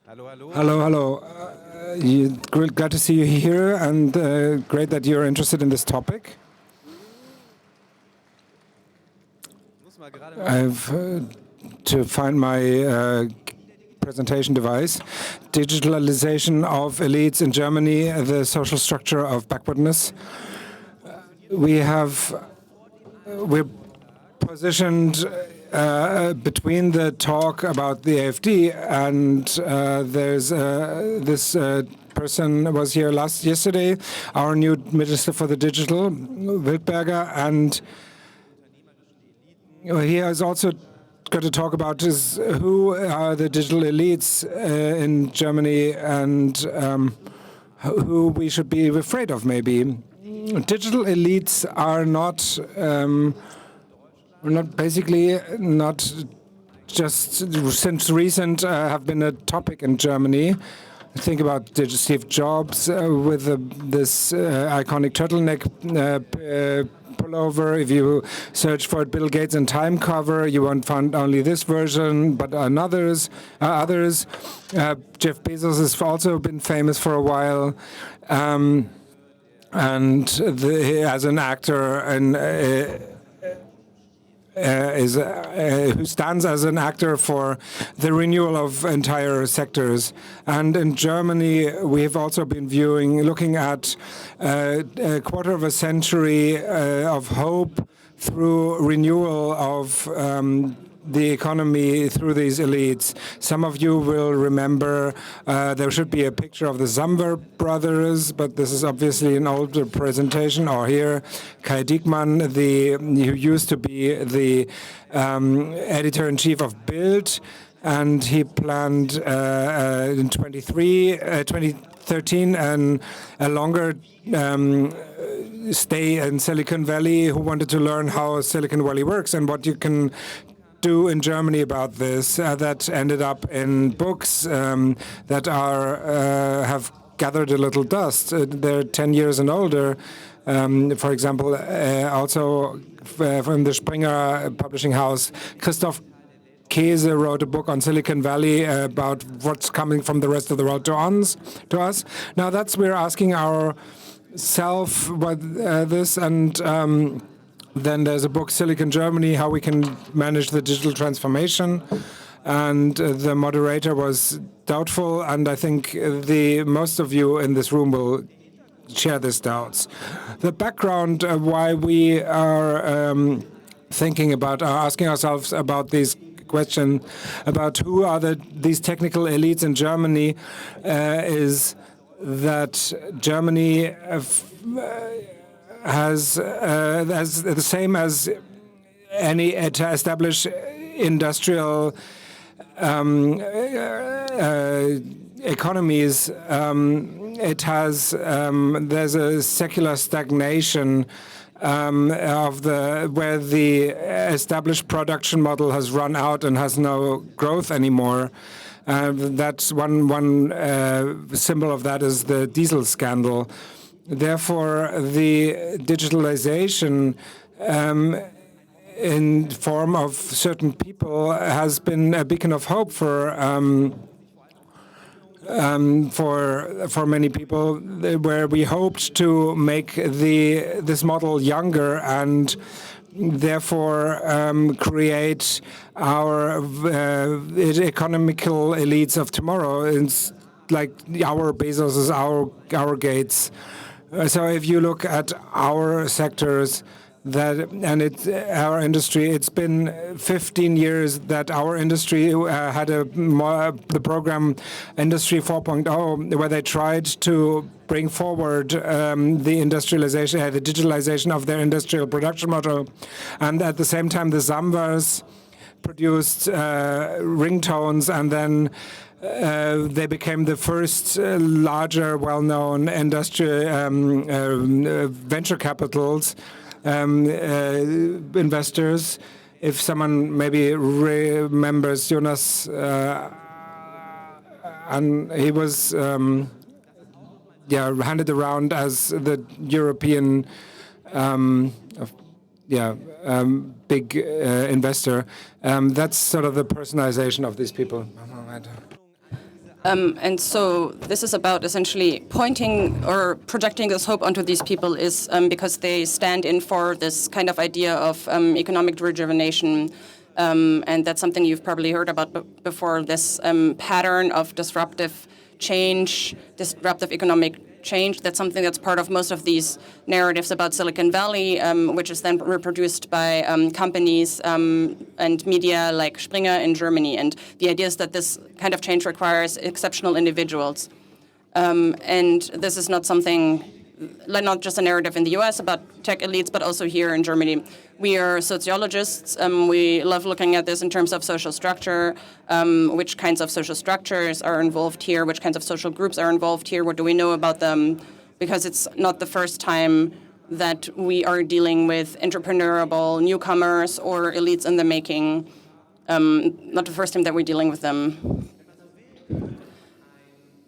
Hello, hello. Glad to see you here, and great that you're interested in this topic. I've to find my presentation device. Digitalization of elites in Germany, the social structure of backwardness. We're positioned between the talk about the AfD and there's this person was here yesterday, our new Minister for the Digital, Wildberger, and he has also got to talk about who are the digital elites in Germany and who we should be afraid of, maybe. Digital elites are not just since recent have been a topic in Germany. Think about Steve Jobs with this iconic turtleneck pullover. If you search for Bill Gates and Time cover, you won't find only this version, but others. Jeff Bezos has also been famous for a while, and as an actor and. Who stands as an actor for the renewal of entire sectors. And in Germany, we have also been looking at a quarter of a century of hope through renewal of the economy through these elites. Some of you will remember there should be a picture of the Samwer brothers, but this is obviously an older presentation. Or here, Kai Diekmann, who used to be the editor-in-chief of Bild, and he planned in 2013 a longer stay in Silicon Valley, who wanted to learn how Silicon Valley works and what you can do in Germany about this. That ended up in books that have gathered a little dust. They're 10 years and older. For example, also from the Springer publishing house, Christoph Käse wrote a book on Silicon Valley about what's coming from the rest of the world to us. Now we're asking ourselves what this and. Then there's a book, Silicon Germany, How We Can Manage the Digital Transformation. And the moderator was doubtful, and I think most of you in this room will share these doubts. The background why we are thinking about, asking ourselves about these questions, about who are these technical elites in Germany, is that Germany has the same as any established industrial economies. It has there's a secular stagnation where the established production model has run out and has no growth anymore. That's one symbol of that is the diesel scandal. Therefore, the digitalization in form of certain people has been a beacon of hope for many people, where we hoped to make this model younger and therefore create our economical elites of tomorrow. It's like our Bezos, our Gates. So if you look at our sectors our industry, it's been 15 years that our industry had the program Industry 4.0, where they tried to bring forward the industrialization, the digitalization of their industrial production model. And at the same time, the Samwers produced ringtones, and then they became the first larger, well-known industrial venture capitals investors. If someone maybe remembers Jonas, and he was handed around as the European big investor. That's sort of the personalization of these people. And so this is about essentially pointing or projecting this hope onto these people is because they stand in for this kind of idea of economic rejuvenation. And that's something you've probably heard about before, this pattern of disruptive change, disruptive economic change. That's something that's part of most of these narratives about Silicon Valley, which is then reproduced by companies and media like Springer in Germany. And the idea is that this kind of change requires exceptional individuals. And this is not something, not just a narrative in the US about tech elites, but also here in Germany. We are sociologists. We love looking at this in terms of social structure, which kinds of social structures are involved here, which kinds of social groups are involved here, what do we know about them, because it's not the first time that we are dealing with entrepreneurial newcomers or elites in the making, not the first time that we're dealing with them.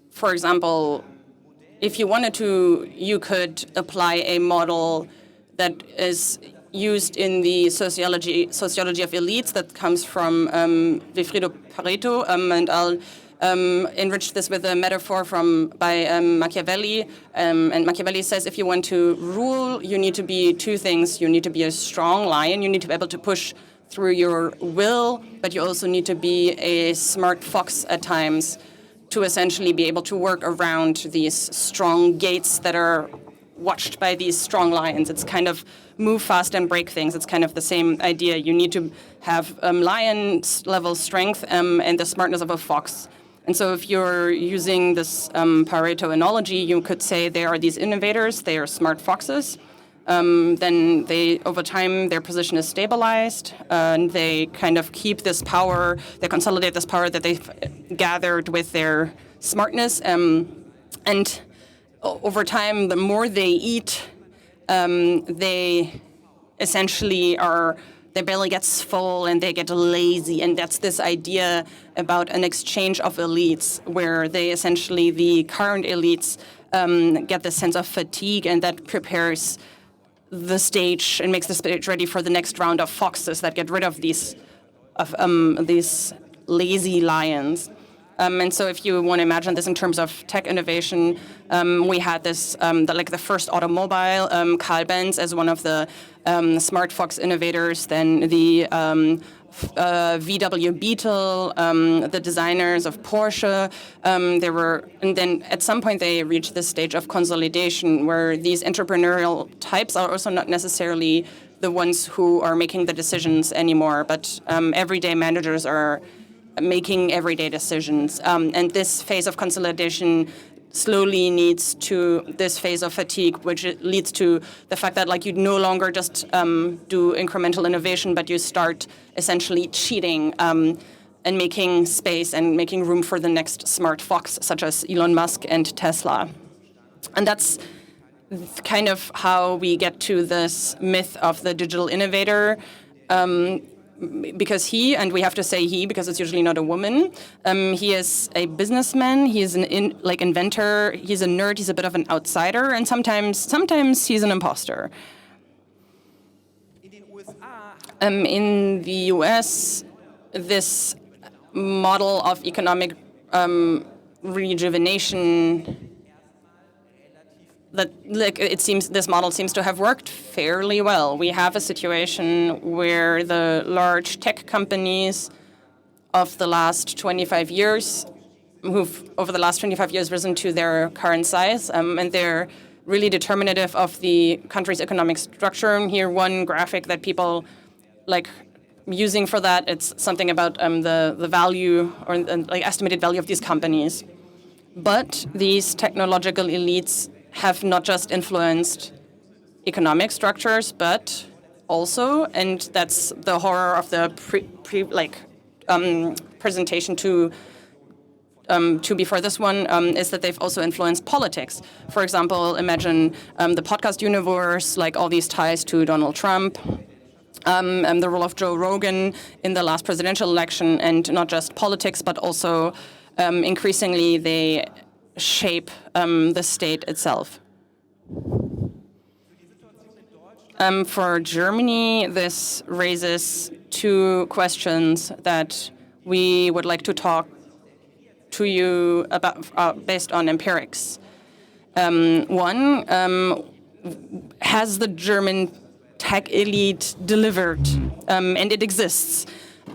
For example, if you wanted to, you could apply a model that is used in the sociology of elites that comes from Wilfredo Pareto, and I'll enrich this with a metaphor by Machiavelli. And Machiavelli says if you want to rule, you need to be two things. You need to be a strong lion. You need to be able to push through your will, but you also need to be a smart fox at times to essentially be able to work around these strong gates that are watched by these strong lions. It's kind of move fast and break things. It's kind of the same idea. You need to have lion-level strength and the smartness of a fox. And so if you're using this Pareto analogy, you could say there are these innovators, they are smart foxes. Then they, over time, their position is stabilized, and they kind of keep this power, they consolidate this power that they've gathered with their smartness. And over time, the more they eat, they essentially their belly gets full and they get lazy. And that's this idea about an exchange of elites, where they essentially, the current elites, get the sense of fatigue, and that prepares the stage and makes the stage ready for the next round of foxes that get rid of these lazy lions. And so if you want to imagine this in terms of tech innovation, we had this, the first automobile, Carl Benz as one of the smart fox innovators, then the VW Beetle, the designers of Porsche. And then at some point they reached this stage of consolidation where these entrepreneurial types are also not necessarily the ones who are making the decisions anymore, but everyday managers are making everyday decisions. And this phase of consolidation slowly leads to this phase of fatigue, which leads to the fact that you no longer just do incremental innovation, but you start essentially cheating and making space and making room for the next smart fox, such as Elon Musk and Tesla. And that's kind of how we get to this myth of the digital innovator. Because and we have to say he because it's usually not a woman, he is a businessman, he is an inventor, he's a nerd, he's a bit of an outsider, and sometimes he's an imposter. In the US, this model of economic rejuvenation, this model seems to have worked fairly well. We have a situation where the large tech companies of the last 25 years, who've over the last 25 years risen to their current size, and they're really determinative of the country's economic structure. And here, one graphic that people like using for that, it's something about the value or estimated value of these companies. But these technological elites have not just influenced economic structures, but also, and that's the horror of the presentation to before this one, is that they've also influenced politics. For example, imagine the podcast universe, like all these ties to Donald Trump, and the role of Joe Rogan in the last presidential election, and not just politics, but also increasingly they shape the state itself. For Germany, this raises two questions that we would like to talk to you about based on empirics. One, has the German tech elite delivered? And it exists.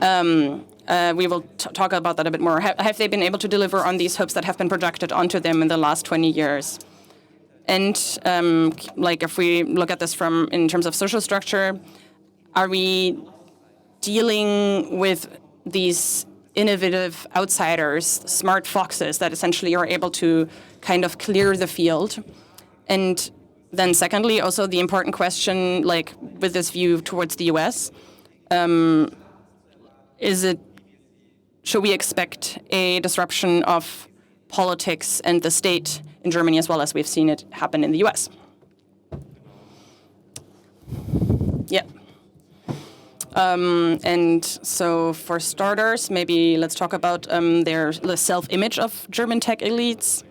We will talk about that a bit more. Have they been able to deliver on these hopes that have been projected onto them in the last 20 years? And if we look at this in terms of social structure, are we dealing with these innovative outsiders, smart foxes that essentially are able to kind of clear the field? And then secondly, also the important question, with this view towards the US, should we expect a disruption of politics and the state in Germany as well as we've seen it happen in the US? Yeah. And so for starters, maybe let's talk about the self-image of German tech elites.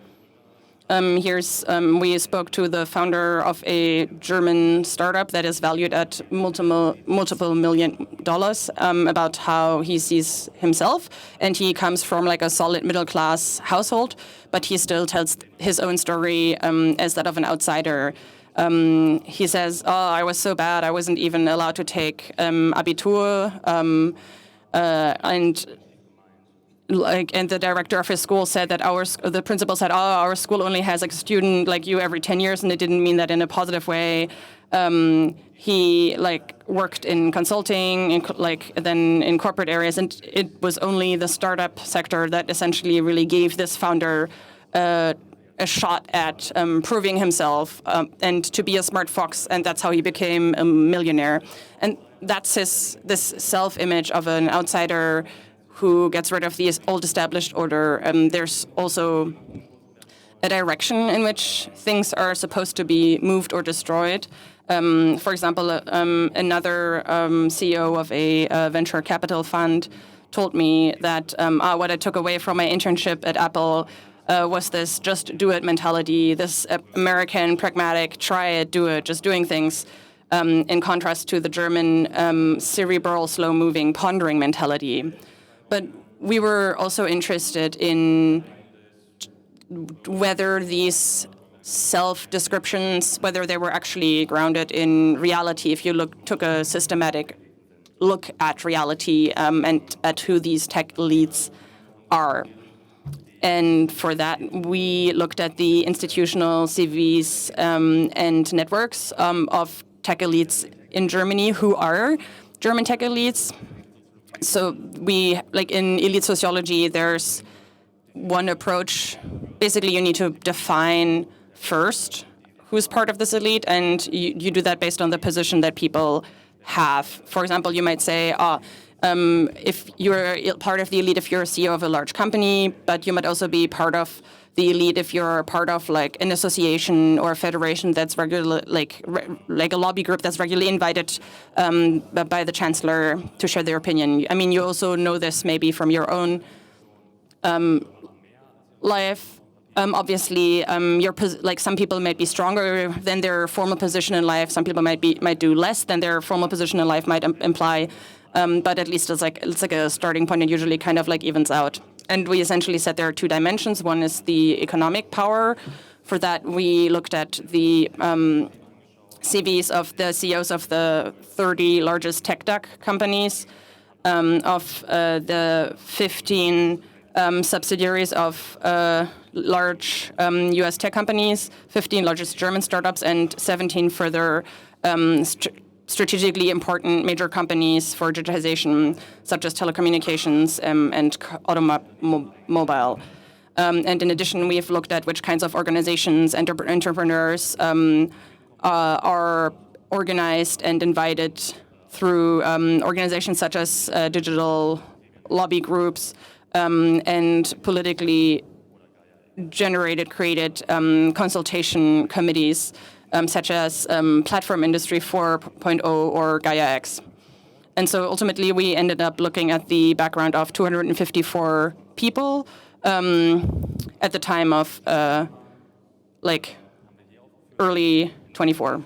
We spoke to the founder of a German startup that is valued at multiple $1 million about how he sees himself. And he comes from a solid middle-class household, but he still tells his own story as that of an outsider. He says, I was so bad, I wasn't even allowed to take Abitur, and the director of his school said that the principal said, our school only has a student like you every 10 years, and it didn't mean that in a positive way. He worked in consulting, then in corporate areas, and it was only the startup sector that essentially really gave this founder a shot at proving himself and to be a smart fox, and that's how he became a millionaire. And that's this self-image of an outsider who gets rid of the old established order. There's also a direction in which things are supposed to be moved or destroyed. For example, another CEO of a venture capital fund told me that what I took away from my internship at Apple was this just do it mentality, this American pragmatic, try it, do it, just doing things, in contrast to the German cerebral, slow-moving, pondering mentality. But we were also interested in whether these self-descriptions, whether they were actually grounded in reality, if you took a systematic look at reality and at who these tech elites are. And for that, we looked at the institutional CVs and networks of tech elites in Germany who are German tech elites. So we, in elite sociology, there's one approach. Basically, you need to define first who's part of this elite, and you do that based on the position that people have. For example, you might say, if you're part of the elite, if you're a CEO of a large company, but you might also be part of the elite if you're part of an association or a federation that's regular, like a lobby group that's regularly invited by the chancellor to share their opinion. I mean, you also know this maybe from your own life. Obviously, some people might be stronger than their formal position in life. Some people might do less than their formal position in life might imply. But at least it's like a starting point, and usually kind of evens out. And we essentially said there are two dimensions. One is the economic power. For that, we looked at the CVs of the CEOs of the 30 largest tech companies, of the 15 subsidiaries of large U.S. tech companies, 15 largest German startups, and 17 further strategically important major companies for digitalization, such as telecommunications and automobile. And in addition, we have looked at which kinds of organizations and entrepreneurs are organized and invited through organizations such as digital lobby groups and politically created consultation committees, such as Platform Industry 4.0 or Gaia X. And so ultimately, we ended up looking at the background of 254 people at the time of early 24.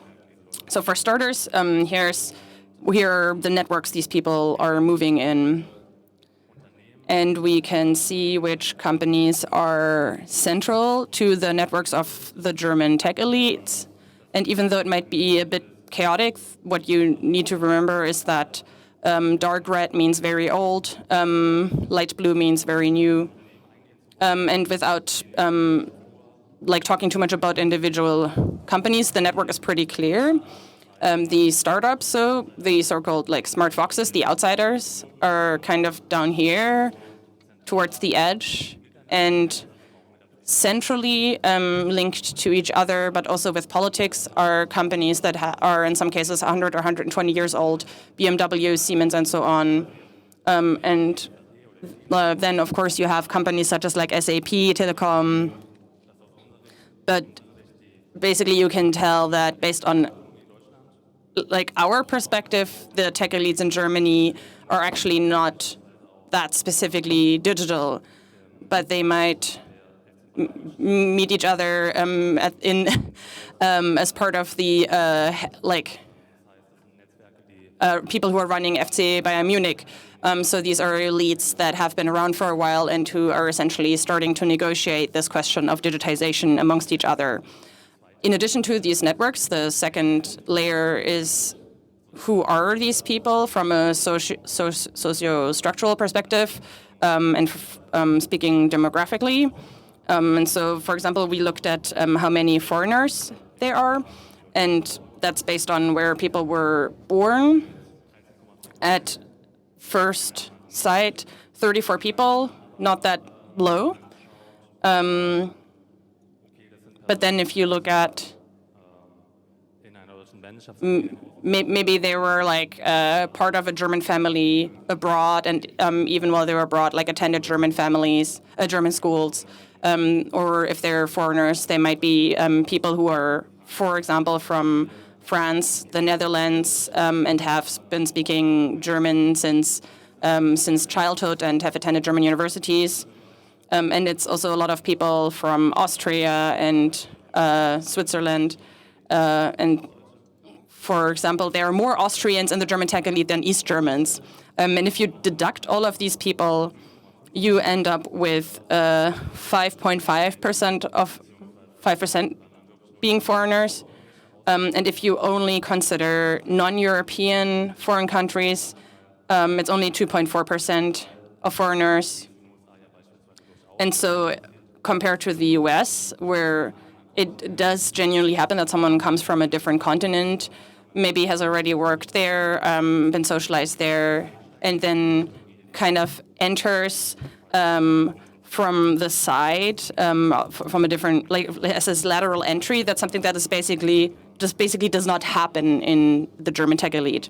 So for starters, here are the networks these people are moving in. and we can see which companies are central to the networks of the German tech elites. And even though it might be a bit chaotic, what you need to remember is that dark red means very old, light blue means very new, and without talking too much about individual companies, the network is pretty clear. The startups, so the so-called smart foxes, the outsiders, are kind of down here towards the edge and centrally linked to each other, but also with politics, are companies that are in some cases 100 or 120 years old, BMW, Siemens, and so on. And then, of course, you have companies such as SAP, Telecom. But basically, you can tell that based on our perspective, the tech elites in Germany are actually not that specifically digital, but they might meet each other as part of the people who are running FC Bayern Munich. So these are elites that have been around for a while and who are essentially starting to negotiate this question of digitization amongst each other. In addition to these networks, the second layer is who are these people from a socio-structural perspective and speaking demographically. And so, for example, we looked at how many foreigners there are, and that's based on where people were born. At first sight, 34 people, not that low. But then if you look at maybe they were part of a German family abroad, and even while they were abroad, attended German schools, or if they're foreigners, they might be people who are, for example, from France, the Netherlands, and have been speaking German since childhood and have attended German universities. And it's also a lot of people from Austria and Switzerland. And for example, there are more Austrians in the German tech elite than East Germans. And if you deduct all of these people, you end up with 5.5% of 5% being foreigners. And if you only consider non-European foreign countries, it's only 2.4% of foreigners. And so compared to the US, where it does genuinely happen that someone comes from a different continent, maybe has already worked there, been socialized there, and then kind of enters from the side, from a different, as this lateral entry, that's something that is basically does not happen in the German tech elite.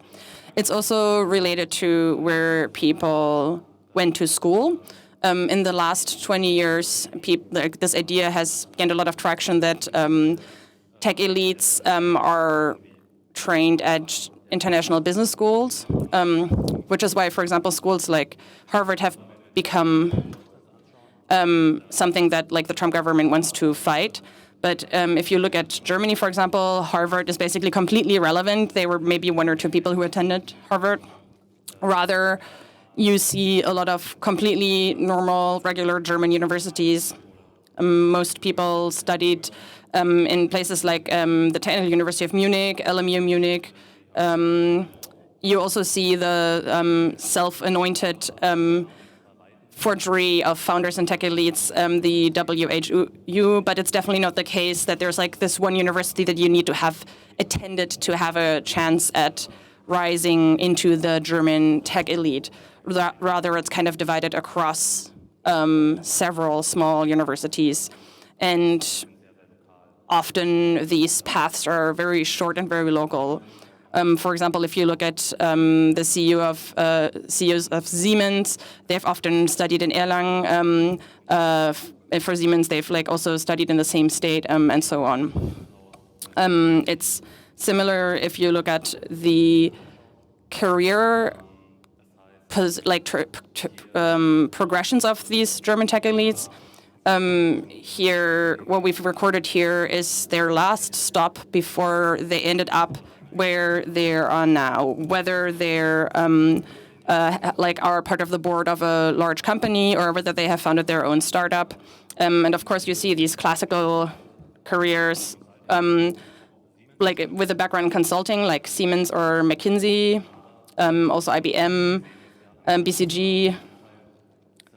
It's also related to where people went to school. In the last 20 years, this idea has gained a lot of traction that tech elites are trained at international business schools, which is why, for example, schools like Harvard have become something that the Trump government wants to fight. But if you look at Germany, for example, Harvard is basically completely irrelevant. There were maybe one or two people who attended Harvard. Rather, you see a lot of completely normal, regular German universities. Most people studied in places like the Technical University of Munich, LMU Munich. You also see the self-anointed forgery of founders and tech elites, the WHU, but it's definitely not the case that there's this one university that you need to have attended to have a chance at rising into the German tech elite. Rather, it's kind of divided across several small universities. And often these paths are very short and very local. For example, if you look at the CEOs of Siemens, they've often studied in Erlangen. For Siemens, they've also studied in the same state, and so on. It's similar if you look at the career progressions of these German tech elites. Here, what we've recorded here is their last stop before they ended up where they are now, whether they're like are part of the board of a large company, or whether they have founded their own startup. And of course, you see these classical careers, like with a background in consulting, like Siemens or McKinsey, also IBM, BCG.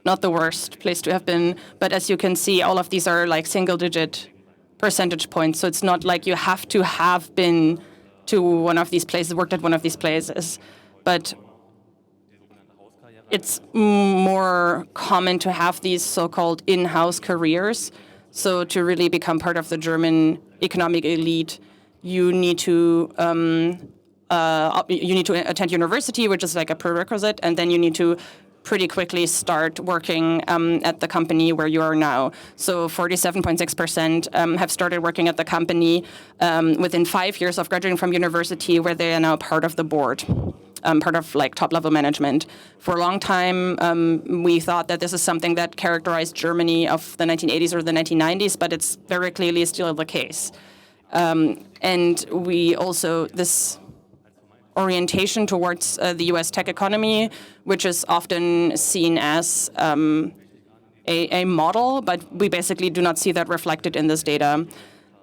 Not the worst place to have been, but as you can see, all of these are like single-digit percentage points. So it's not like you have to have been to one of these places, worked at one of these places, but it's more common to have these so-called in-house careers. So to really become part of the German economic elite, you need to attend university, which is like a prerequisite, and then you need to pretty quickly start working at the company where you are now. So 47.6% have started working at the company within 5 years of graduating from university, where they are now part of the board, part of like top-level management. For a long time, we thought that this is something that characterized Germany of the 1980s or the 1990s, but it's very clearly still the case. And we also, this orientation towards the U.S. tech economy, which is often seen as a model, but we basically do not see that reflected in this data.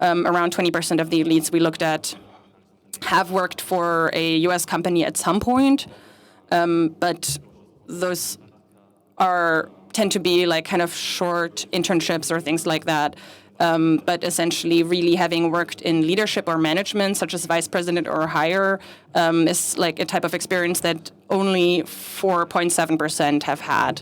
Around 20% of the elites we looked at have worked for a U.S. company at some point, but those tend to be like kind of short internships or things like that. But essentially really having worked in leadership or management, such as vice president or higher, is like a type of experience that only 4.7% have had.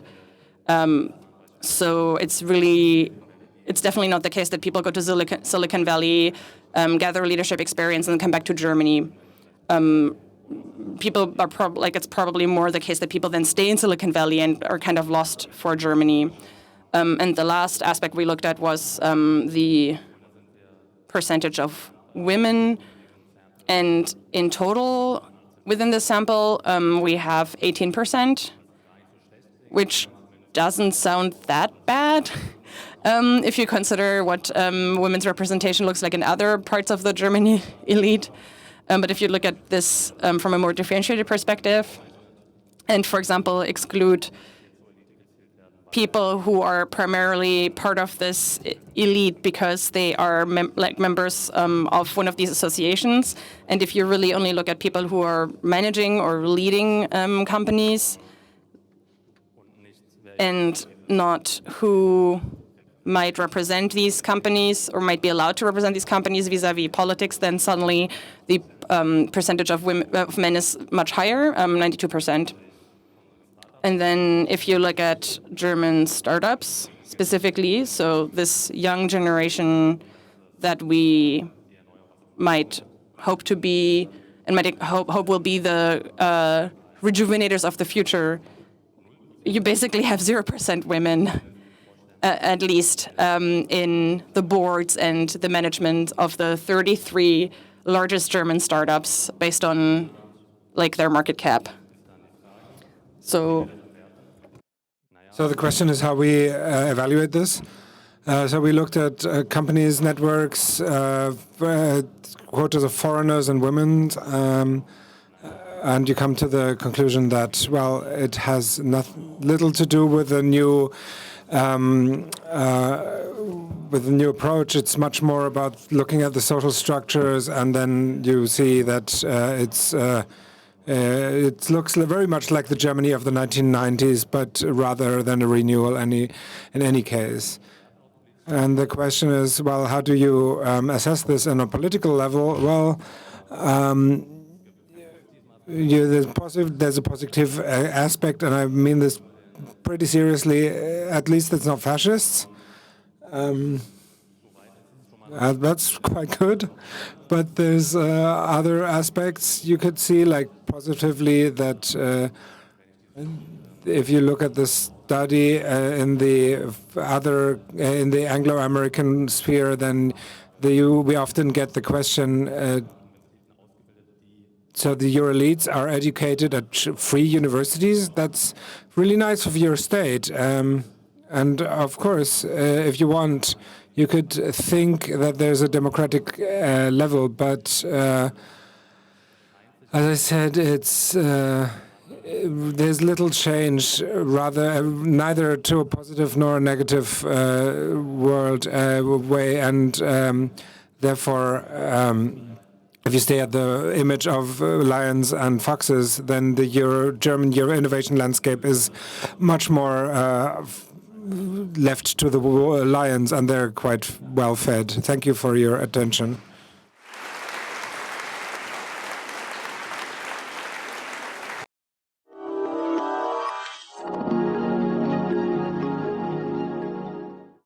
So it's definitely not the case that people go to Silicon Valley, gather leadership experience, and come back to Germany. People are it's probably more the case that people then stay in Silicon Valley and are kind of lost for Germany. And the last aspect we looked at was the percentage of women. And in total, within the sample, we have 18%, which doesn't sound that bad if you consider what women's representation looks like in other parts of the German elite. But if you look at this from a more differentiated perspective, and, for example, exclude people who are primarily part of this elite because they are members of one of these associations. And if you really only look at people who are managing or leading companies and not who might represent these companies or might be allowed to represent these companies vis-a-vis politics, then suddenly the percentage of men is much higher, 92%. And then if you look at German startups specifically, so this young generation that we might hope to be and might hope will be the rejuvenators of the future, you basically have 0% women, at least, in the boards and the management of the 33 largest German startups based on like their market cap. So the question is how we evaluate this. So we looked at companies, networks, quotas of foreigners and women, and you come to the conclusion that, well, it has little to do with the new approach. It's much more about looking at the social structures, and then you see that it looks very much like the Germany of the 1990s, but rather than a renewal in any case. And the question is, well, how do you assess this on a political level? Well, there's a positive aspect, and I mean this pretty seriously. At least it's not fascists. That's quite good. But there's other aspects you could see, like positively, that if you look at the study in the Anglo-American sphere, then we often get the question, so your elites are educated at free universities? That's really nice of your state. And of course, if you want, you could think that there's a democratic level, but as I said, there's little change, rather neither to a positive nor a negative world way, and therefore, if you stay at the image of lions and foxes, then the German Euro innovation landscape is much more left to the lions, and they're quite well fed. Thank you for your attention.